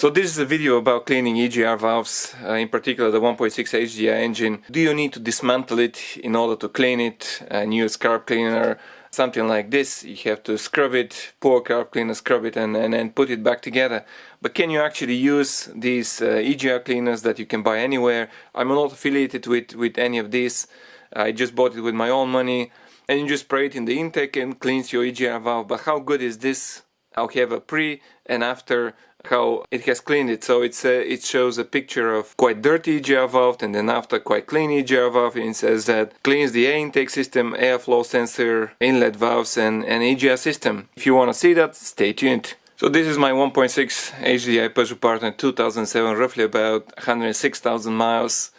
So this is a video about cleaning EGR valves, in particular the 1.6 HDI engine. Do you need to dismantle it in order to clean it and use carb cleaner? Something like this, you have to scrub it, pour carb cleaner, scrub it and then put it back together. But can you actually use these EGR cleaners that you can buy anywhere? I'm not affiliated with any of these. I just bought it with my own money, and you just spray it in the intake and cleans your EGR valve. But how good is this? I'll have a pre and after how it has cleaned it. So it shows a picture of quite dirty EGR valve and then after quite clean EGR valve, and it says that cleans the air intake system, airflow sensor, inlet valves and EGR system. If you want to see that, stay tuned. So this is my 1.6 HDI Peugeot Partner 2007, roughly about 106,000 miles.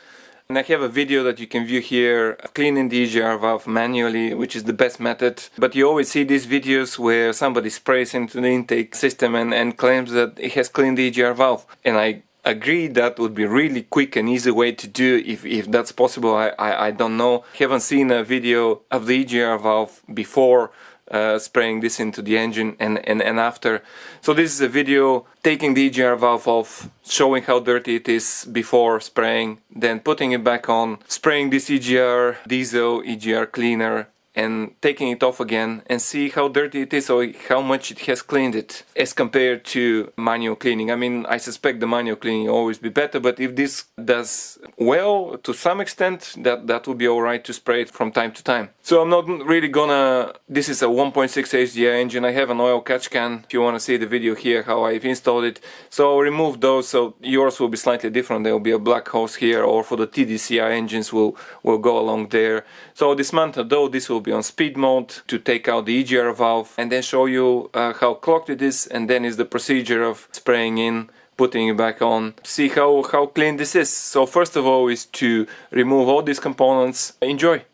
And I have a video that you can view here, cleaning the EGR valve manually, which is the best method. But you always see these videos where somebody sprays into the intake system and claims that it has cleaned the EGR valve. And I agree that would be really quick and easy way to do if that's possible. I don't know. Haven't seen a video of the EGR valve before spraying this into the engine and after. So this is a video taking the EGR valve off, showing how dirty it is before spraying, then putting it back on, spraying this EGR diesel EGR cleaner and taking it off again and see how dirty it is or how much it has cleaned it as compared to manual cleaning. I mean, I suspect the manual cleaning will always be better, but if this does well to some extent, that would be alright to spray it from time to time. So I'm not really gonna... This is a 1.6 HDI engine. I have an oil catch can if you want to see the video here how I've installed it. So I'll remove those, so yours will be slightly different. There will be a black hose here, or for the TDCI engines will go along there. So I'll dismantle though. This will be on speed mode to take out the EGR valve and then show you how clogged it is, and then is the procedure of spraying in, putting it back on, see how clean this is. So first of all is to remove all these components. Enjoy!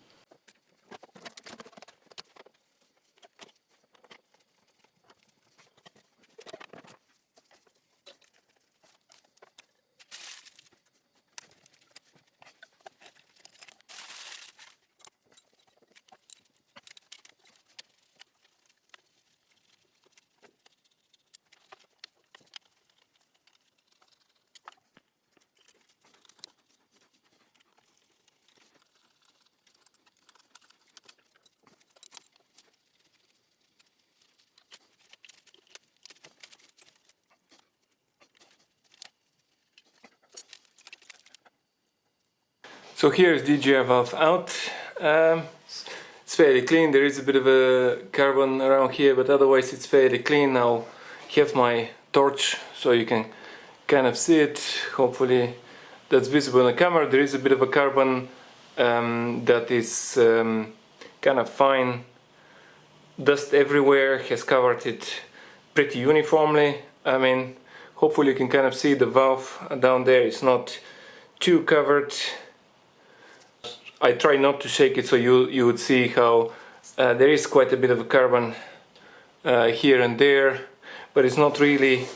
So here is the EGR valve out. It's fairly clean. There is a bit of a carbon around here, but otherwise it's fairly clean. Now have my torch so you can kind of see it. Hopefully that's visible in the camera. There is a bit of a carbon that is kind of fine. Dust everywhere has covered it pretty uniformly. I mean, hopefully you can kind of see the valve down there. It's not too covered. I try not to shake it so you would see how there is quite a bit of a carbon here and there, but it's not really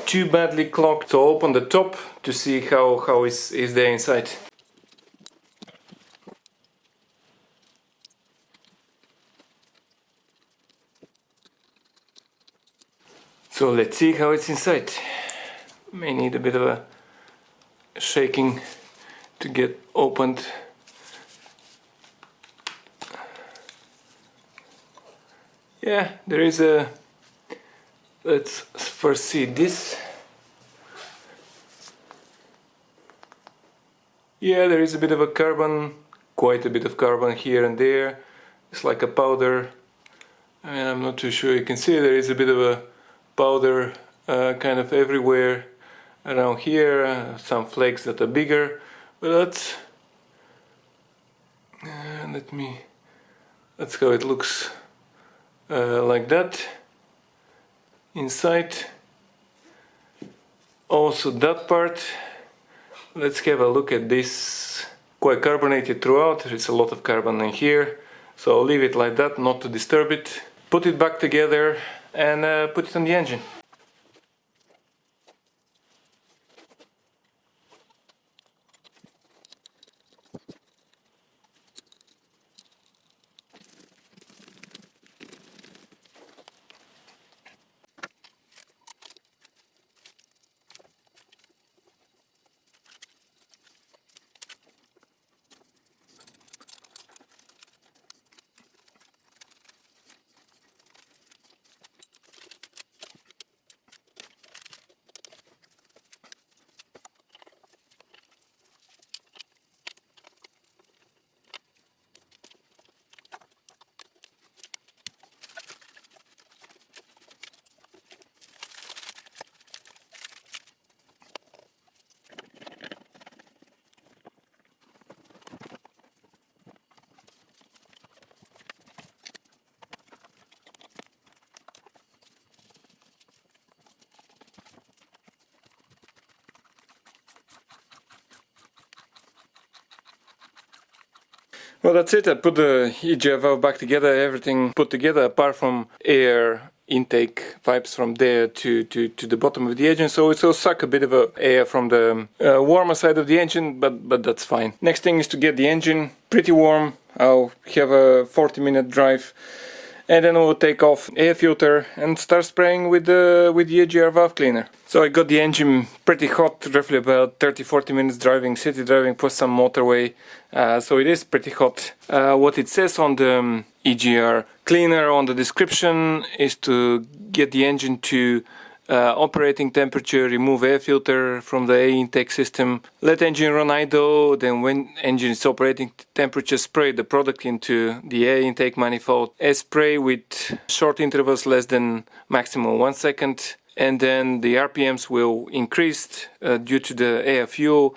too badly clogged. So open the top to see how is there inside. So let's see how it's inside. May need a bit of a shaking to get opened. Yeah, there is a... Let's first see this. Yeah, there is a bit of a carbon, quite a bit of carbon here and there. It's like a powder. I mean, I'm not too sure you can see. There is a bit of a powder kind of everywhere around here. Some flakes that are bigger, but that's how it looks. Like that inside. Also that part, let's have a look at this. Quite carbonated throughout. There's a lot of carbon in here, so I'll leave it like that, not to disturb it. Put it back together and put it on the engine. Well, that's it. I put the EGR valve back together, everything put together apart from air intake pipes from there to the bottom of the engine, so it will suck a bit of air from the warmer side of the engine, but that's fine. Next thing is to get the engine pretty warm. I'll have a 40-minute drive, and then we'll take off air filter and start spraying with the EGR valve cleaner. So I got the engine pretty hot, roughly about 30-40 minutes driving, city driving plus some motorway, so it is pretty hot. What it says on the EGR cleaner on the description is to get the engine to operating temperature, remove air filter from the air intake system, let engine run idle, then when engine is operating temperature, spray the product into the air intake manifold, air spray with short intervals less than maximum 1 second, and then the RPMs will increase due to the air-fuel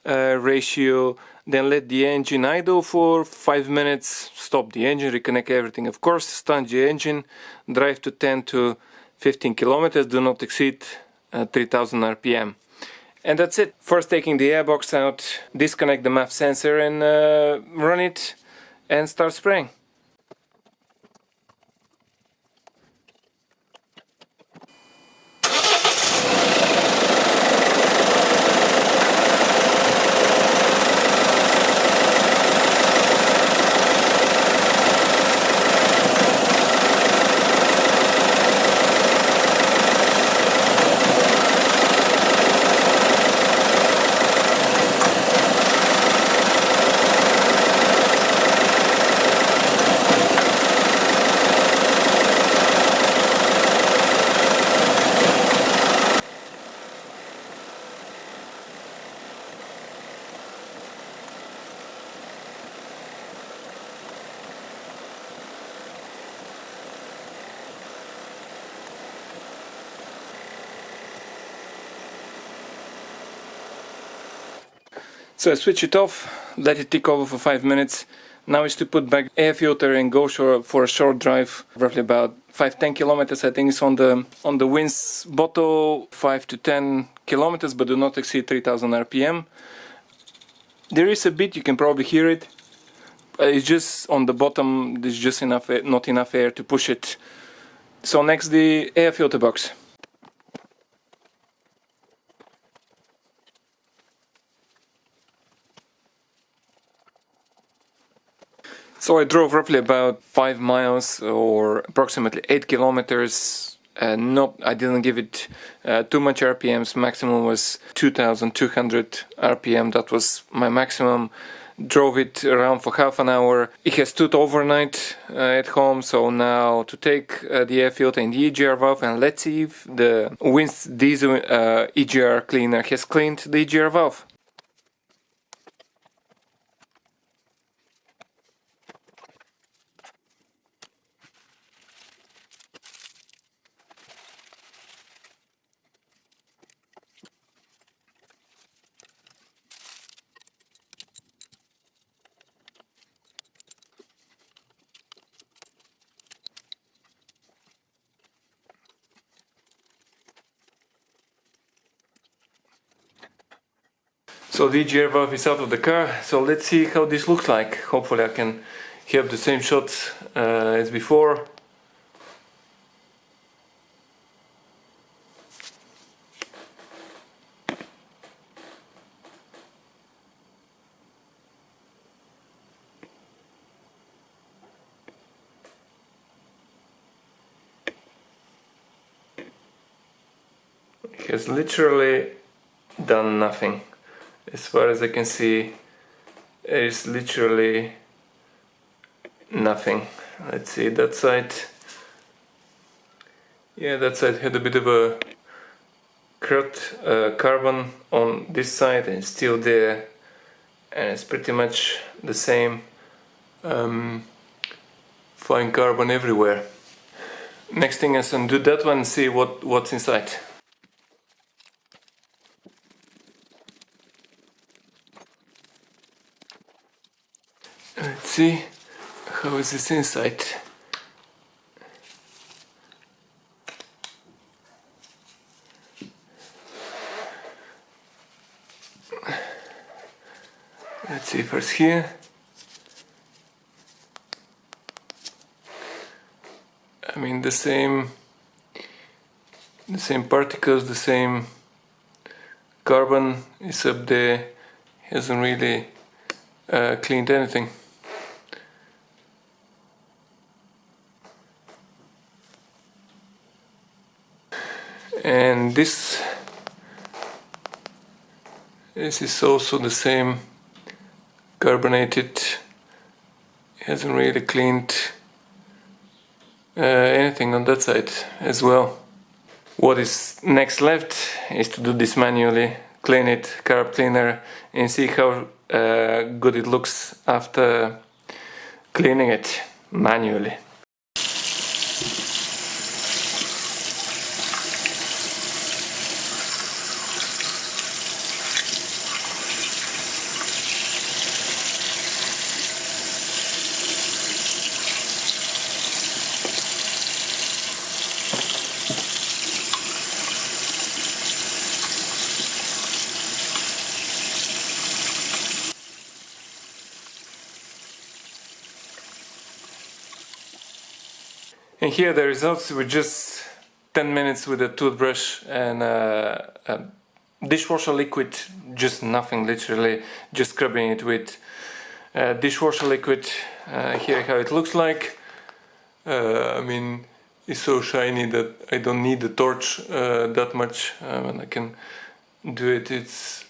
ratio. Then let the engine idle for 5 minutes, stop the engine, reconnect everything of course, start the engine, drive to 10 to 15 kilometers, do not exceed 3000 RPM. And that's it. First taking the airbox out, disconnect the MAF sensor and run it and start spraying. So I switch it off, let it tick over for 5 minutes. Now is to put back air filter and go for a short drive, roughly about 5-10 kilometers. I think it's on the Wins bottle, 5 to 10 kilometers, but do not exceed 3000 RPM. There is a bit, you can probably hear it. It's just on the bottom, there's just enough air, not enough air to push it. So next the air filter box. So I drove roughly about 5 miles or approximately 8 kilometers. I didn't give it too much RPMs. Maximum was 2200 RPM. That was my maximum. Drove it around for half an hour. It has stood overnight at home. So now to take the air filter and the EGR valve, and let's see if the Wins diesel EGR cleaner has cleaned the EGR valve. So the EGR valve is out of the car, so let's see how this looks like. Hopefully I can have the same shots as before. It has literally done nothing. As far as I can see, there is literally nothing. Let's see that side. Yeah, that side had a bit of a cracked carbon on this side, and it's still there, and it's pretty much the same. Fine carbon everywhere. Next thing is undo that one and see what's inside. Let's see how is this inside. Let's see first here. mean the same particles, the same carbon is up there. Hasn't really cleaned anything. And this is also the same, carbonated. Hasn't really cleaned anything on that side as well. What is next left is to do this manually, clean it, carb cleaner, and see how good it looks after cleaning it manually. And here the results were just 10 minutes with a toothbrush and dishwasher liquid, just nothing, literally just scrubbing it with dishwasher liquid. Here how it looks like. I mean, it's so shiny that I don't need the torch that much, and I can do it. It's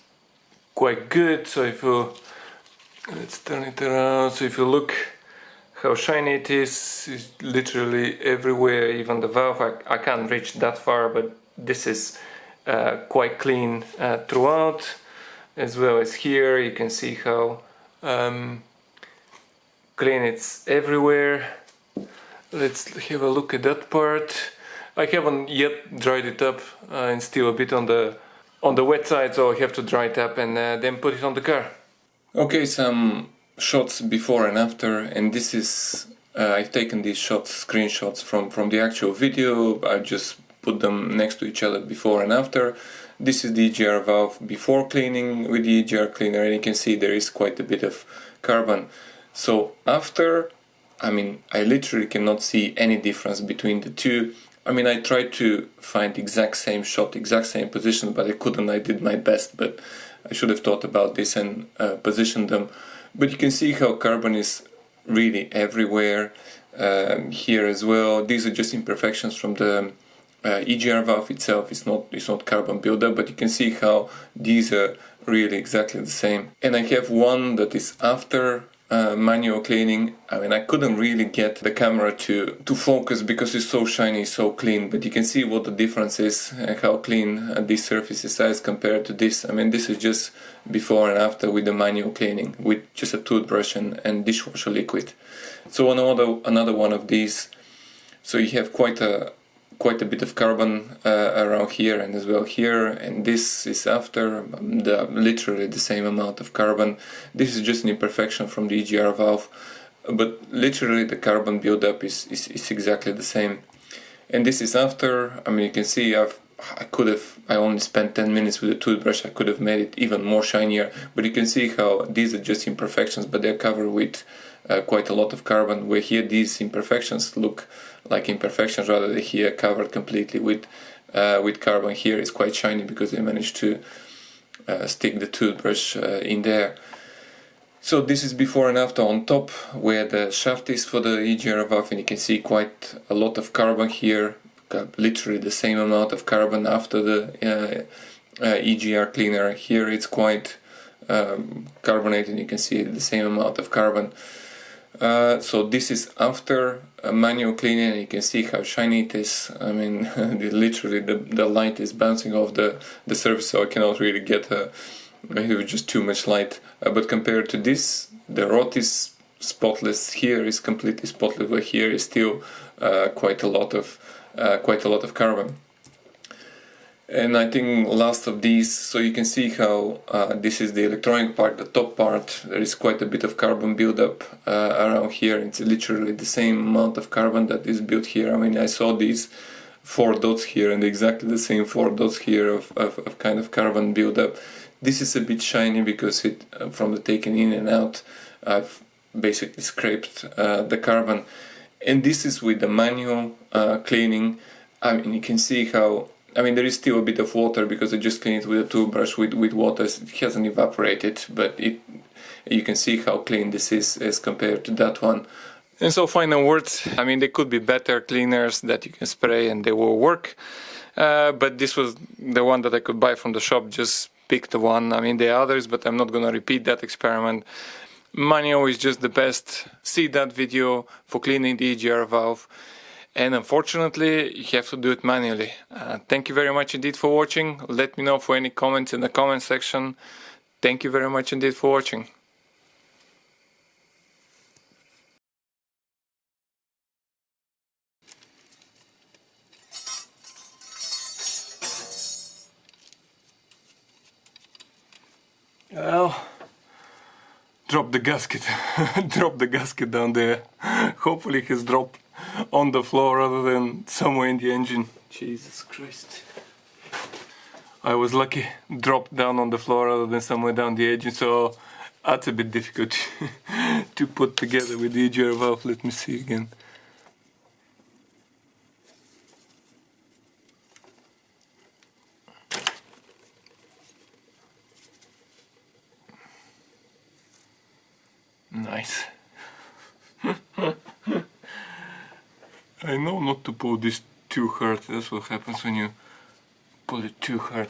quite good. So if you, let's turn it around, so if you look how shiny it is, it's literally everywhere, even the valve. I can't reach that far, but this is quite clean throughout, as well as here. You can see how clean it's everywhere. Let's have a look at that part. I haven't yet dried it up, and still a bit on the wet side, so I have to dry it up and then put it on the car. Okay, some shots before and after, and this is I've taken these screenshots from the actual video. I just put them next to each other, before and after. This is the EGR valve before cleaning with the EGR cleaner, and you can see there is quite a bit of carbon. So after, I mean, I literally cannot see any difference between the two. I mean, I tried to find exact same shot, exact same position, but I couldn't. I did my best, but I should have thought about this and positioned them. But you can see how carbon is really everywhere, here as well. These are just imperfections from the EGR valve itself. It's not carbon buildup, but you can see how these are really exactly the same. And I have one that is after manual cleaning. I mean, I couldn't really get the camera to focus because it's so shiny, so clean, but you can see what the difference is and how clean this surface is as compared to this. I mean, this is just before and after with the manual cleaning, with just a toothbrush and dishwasher liquid. So another one of these, so you have quite a bit of carbon around here and as well here, and this is after, literally the same amount of carbon. This is just an imperfection from the EGR valve, but literally the carbon buildup is exactly the same. And this is after. I mean, you can see I only spent 10 minutes with the toothbrush. I could have made it even more shinier, but you can see how these are just imperfections, but they're covered with quite a lot of carbon, where here these imperfections look like imperfections, rather than here covered completely with carbon. Here it's quite shiny because they managed to stick the toothbrush in there. So this is before and after on top, where the shaft is for the EGR valve, and you can see quite a lot of carbon here, literally the same amount of carbon after the EGR cleaner. Here it's quite carbonated, you can see the same amount of carbon. So this is after manual cleaning, and you can see how shiny it is. I mean, literally the light is bouncing off the surface, so I cannot really get it was just too much light. But compared to this, the rod is spotless. Here is completely spotless, but here is still quite a lot of carbon. And I think last of these, so you can see how this is the electronic part, the top part. There is quite a bit of carbon buildup around here. It's literally the same amount of carbon that is built here. I mean, I saw these 4 dots here and exactly the same 4 dots here of kind of carbon buildup. This is a bit shiny because from the taken in and out, I've basically scraped the carbon. And this is with the manual cleaning. I mean, you can see how, I mean, there is still a bit of water because I just cleaned it with a toothbrush with water. It hasn't evaporated, but you can see how clean this is as compared to that one. And so final words, I mean, there could be better cleaners that you can spray and they will work. But this was the one that I could buy from the shop, just pick the one. I mean, there are others, but I'm not gonna repeat that experiment. Manual is just the best. See that video for cleaning the EGR valve. And unfortunately, you have to do it manually. Thank you very much indeed for watching. Let me know for any comments in the comment section. Thank you very much indeed for watching. Well, drop the gasket. Drop the gasket down there. Hopefully it has dropped on the floor rather than somewhere in the engine. Jesus Christ. I was lucky. Dropped down on the floor rather than somewhere down the engine, so that's a bit difficult to put together with the EGR valve. Let me see again. Nice. I know not to pull this too hard. That's what happens when you pull it too hard.